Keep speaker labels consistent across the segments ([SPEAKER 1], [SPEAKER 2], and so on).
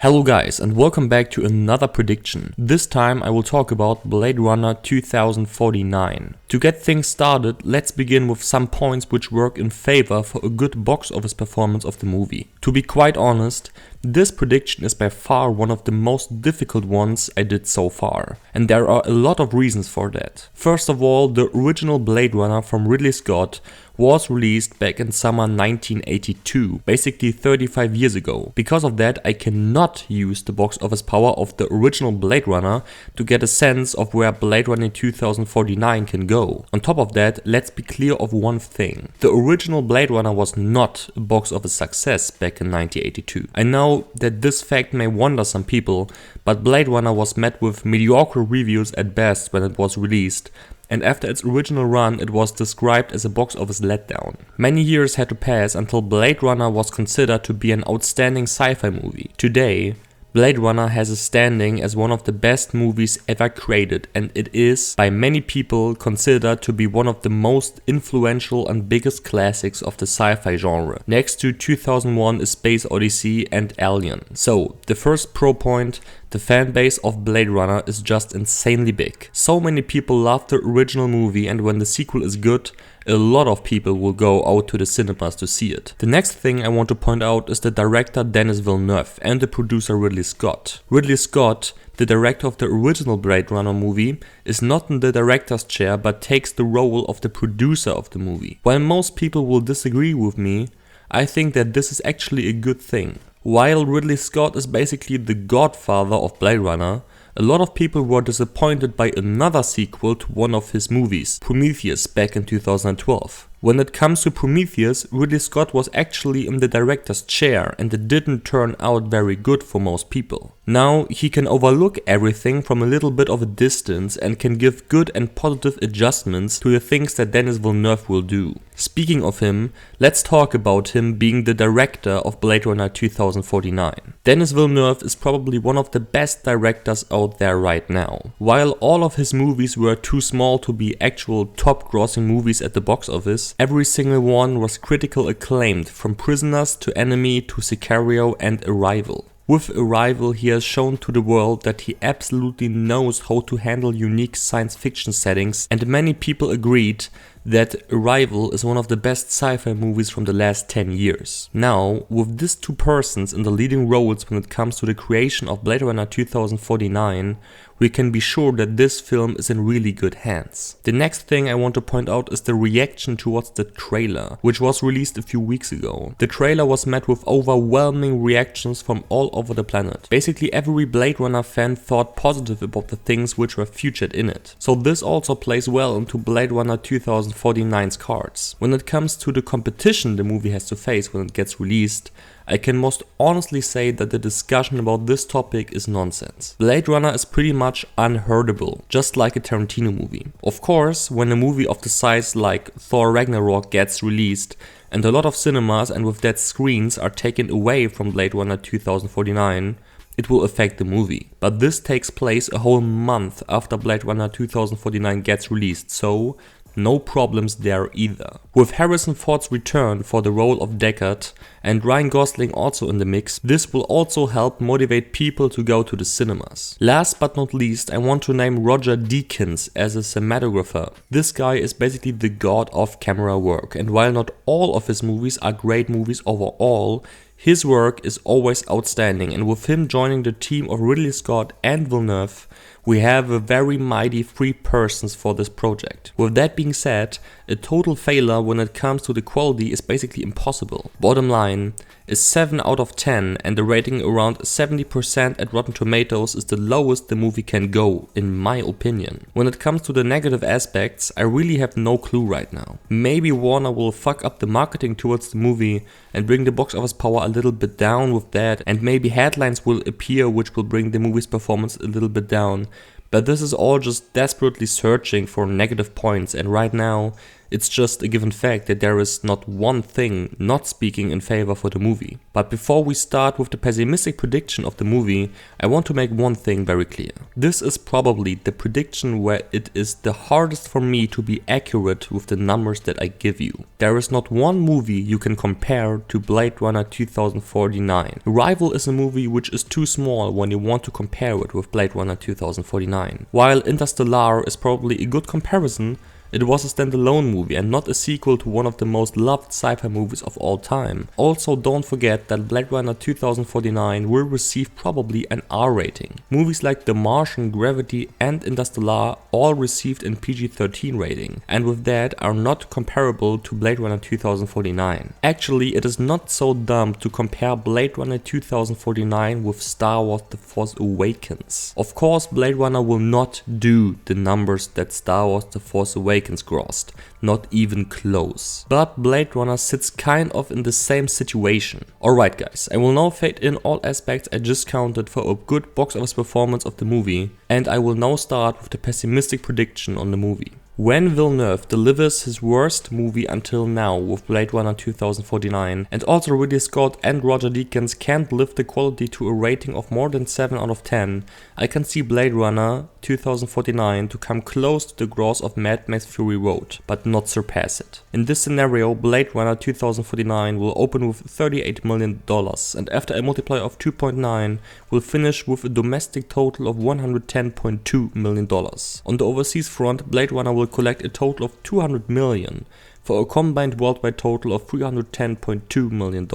[SPEAKER 1] Hello guys and welcome back to another prediction. This time I will talk about Blade Runner 2049. To get things started, let's begin with some points which work in favor for a good box office performance of the movie. To be quite honest, this prediction is by far one of the most difficult ones I did so far, and there are a lot of reasons for that. First of all, the original Blade Runner from Ridley Scott was released back in summer 1982, basically 35 years ago. Because of that, I cannot use the box office power of the original Blade Runner to get a sense of where Blade Runner 2049 can go. On top of that, let's be clear of one thing. The original Blade Runner was not a box office success back in 1982. I know that this fact may wonder some people, but Blade Runner was met with mediocre reviews at best when it was released, and after its original run it was described as a box office letdown. Many years had to pass until Blade Runner was considered to be an outstanding sci-fi movie. Today, Blade Runner has a standing as one of the best movies ever created, and it is by many people considered to be one of the most influential and biggest classics of the sci-fi genre, next to 2001: A Space Odyssey and Alien. So, the first pro point: the fan base of Blade Runner is just insanely big. So many people love the original movie, and when the sequel is good, a lot of people will go out to the cinemas to see it. The next thing I want to point out is the director Denis Villeneuve and the producer Ridley Scott. Ridley Scott, the director of the original Blade Runner movie, is not in the director's chair but takes the role of the producer of the movie. While most people will disagree with me, I think that this is actually a good thing. While Ridley Scott is basically the godfather of Blade Runner, a lot of people were disappointed by another sequel to one of his movies, Prometheus, back in 2012. When it comes to Prometheus, Ridley Scott was actually in the director's chair and it didn't turn out very good for most people. Now he can overlook everything from a little bit of a distance and can give good and positive adjustments to the things that Denis Villeneuve will do. Speaking of him, let's talk about him being the director of Blade Runner 2049. Denis Villeneuve is probably one of the best directors out there right now. While all of his movies were too small to be actual top grossing movies at the box office, every single one was critical acclaimed, from Prisoners to Enemy to Sicario and Arrival. With Arrival, he has shown to the world that he absolutely knows how to handle unique science fiction settings, and many people agreed that Arrival is one of the best sci-fi movies from the last 10 years. Now, with these two persons in the leading roles when it comes to the creation of Blade Runner 2049, we can be sure that this film is in really good hands. The next thing I want to point out is the reaction towards the trailer, which was released a few weeks ago. The trailer was met with overwhelming reactions from all over the planet. Basically every Blade Runner fan thought positive about the things which were featured in it. So this also plays well into Blade Runner 2049's cards. When it comes to the competition the movie has to face when it gets released, I can most honestly say that the discussion about this topic is nonsense. Blade Runner is pretty much unheardable, just like a Tarantino movie. Of course, when a movie of the size like Thor Ragnarok gets released and a lot of cinemas and with that screens are taken away from Blade Runner 2049, it will affect the movie. But this takes place a whole month after Blade Runner 2049 gets released, so no problems there either. With Harrison Ford's return for the role of Deckard and Ryan Gosling also in the mix, this will also help motivate people to go to the cinemas. Last but not least, I want to name Roger Deakins as a cinematographer. This guy is basically the god of camera work, and while not all of his movies are great movies overall, his work is always outstanding, and with him joining the team of Ridley Scott and Villeneuve, we have a very mighty three persons for this project. With that being said, a total failure when it comes to the quality is basically impossible. Bottom line, a 7 out of 10 and a rating around 70% at Rotten Tomatoes is the lowest the movie can go, in my opinion. When it comes to the negative aspects, I really have no clue right now. Maybe Warner will fuck up the marketing towards the movie and bring the box office power a little bit down with that, and maybe headlines will appear which will bring the movie's performance a little bit down. But this is all just desperately searching for negative points, and right now It's just a given fact that there is not one thing not speaking in favor for the movie. But before we start with the pessimistic prediction of the movie, I want to make one thing very clear. This is probably the prediction where it is the hardest for me to be accurate with the numbers that I give you. There is not one movie you can compare to Blade Runner 2049. Arrival is a movie which is too small when you want to compare it with Blade Runner 2049. While Interstellar is probably a good comparison, it was a standalone movie and not a sequel to one of the most loved sci-fi movies of all time. Also, don't forget that Blade Runner 2049 will receive probably an R rating. Movies like The Martian, Gravity and Interstellar all received an PG-13 rating, and with that are not comparable to Blade Runner 2049. Actually, it is not so dumb to compare Blade Runner 2049 with Star Wars The Force Awakens. Of course, Blade Runner will not do the numbers that Star Wars The Force Awakens grossed, not even close. But Blade Runner sits kind of in the same situation. Alright guys, I will now fade in all aspects I just counted for a good box office performance of the movie, and I will now start with the pessimistic prediction on the movie. When Villeneuve delivers his worst movie until now with Blade Runner 2049, and also Ridley Scott and Roger Deakins can't lift the quality to a rating of more than 7 out of 10, I can see Blade Runner 2049 to come close to the gross of Mad Max Fury Road, but not surpass it. In this scenario, Blade Runner 2049 will open with $38 million, and after a multiplier of 2.9 will finish with a domestic total of $110.2 million. On the overseas front, Blade Runner will collect a total of $200 million for a combined worldwide total of $310.2 million.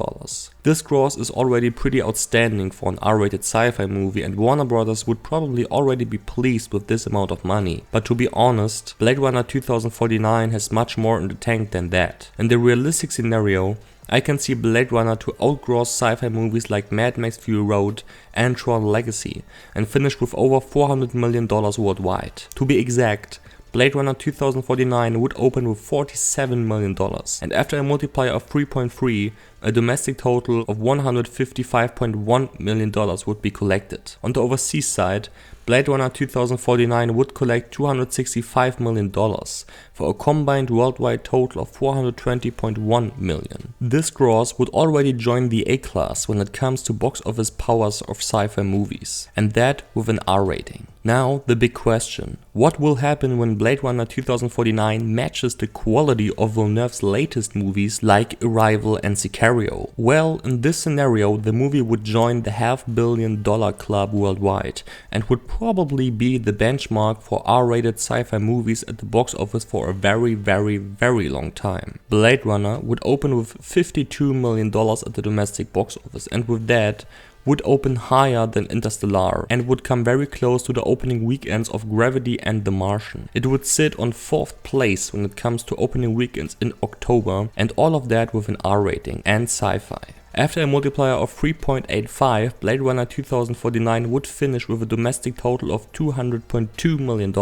[SPEAKER 1] This gross is already pretty outstanding for an R-rated sci-fi movie, and Warner Brothers would probably already be pleased with this amount of money. But to be honest, Blade Runner 2049 has much more in the tank than that. In the realistic scenario, I can see Blade Runner to outgross sci-fi movies like Mad Max Fury Road and Tron Legacy and finish with over $400 million worldwide. To be exact, Blade Runner 2049 would open with $47 million, and after a multiplier of 3.3, a domestic total of $155.1 million would be collected. On the overseas side, Blade Runner 2049 would collect $265 million for a combined worldwide total of $420.1 million. This gross would already join the A-class when it comes to box office powers of sci-fi movies, and that with an R rating. Now the big question: what will happen when Blade Runner 2049 matches the quality of Villeneuve's latest movies like Arrival and Sicario? Well, in this scenario the movie would join the $500 million club worldwide and would probably be the benchmark for R-rated sci-fi movies at the box office for a very long time. Blade Runner would open with $52 million at the domestic box office, and with that would open higher than Interstellar and would come very close to the opening weekends of Gravity and The Martian. It would sit on 4th place when it comes to opening weekends in October, and all of that with an R rating and sci-fi. After a multiplier of 3.85, Blade Runner 2049 would finish with a domestic total of $200.2 million,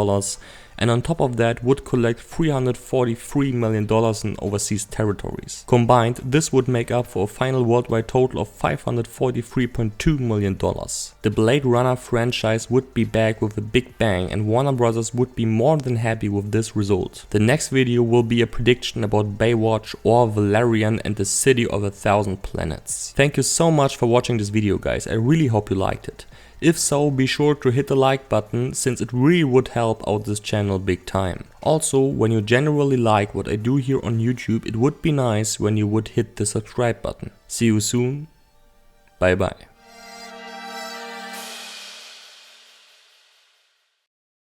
[SPEAKER 1] and on top of that would collect $343 million in overseas territories. Combined, this would make up for a final worldwide total of $543.2 million. The Blade Runner franchise would be back with a big bang, and Warner Brothers would be more than happy with this result. The next video will be a prediction about Baywatch or Valerian and the City of 1,000 Planets. Thank you so much for watching this video, guys. I really hope you liked it. If so, be sure to hit the like button, since it really would help out this channel big time. Also, when you generally like what I do here on YouTube, it would be nice when you would hit the subscribe button. See you soon. Bye bye.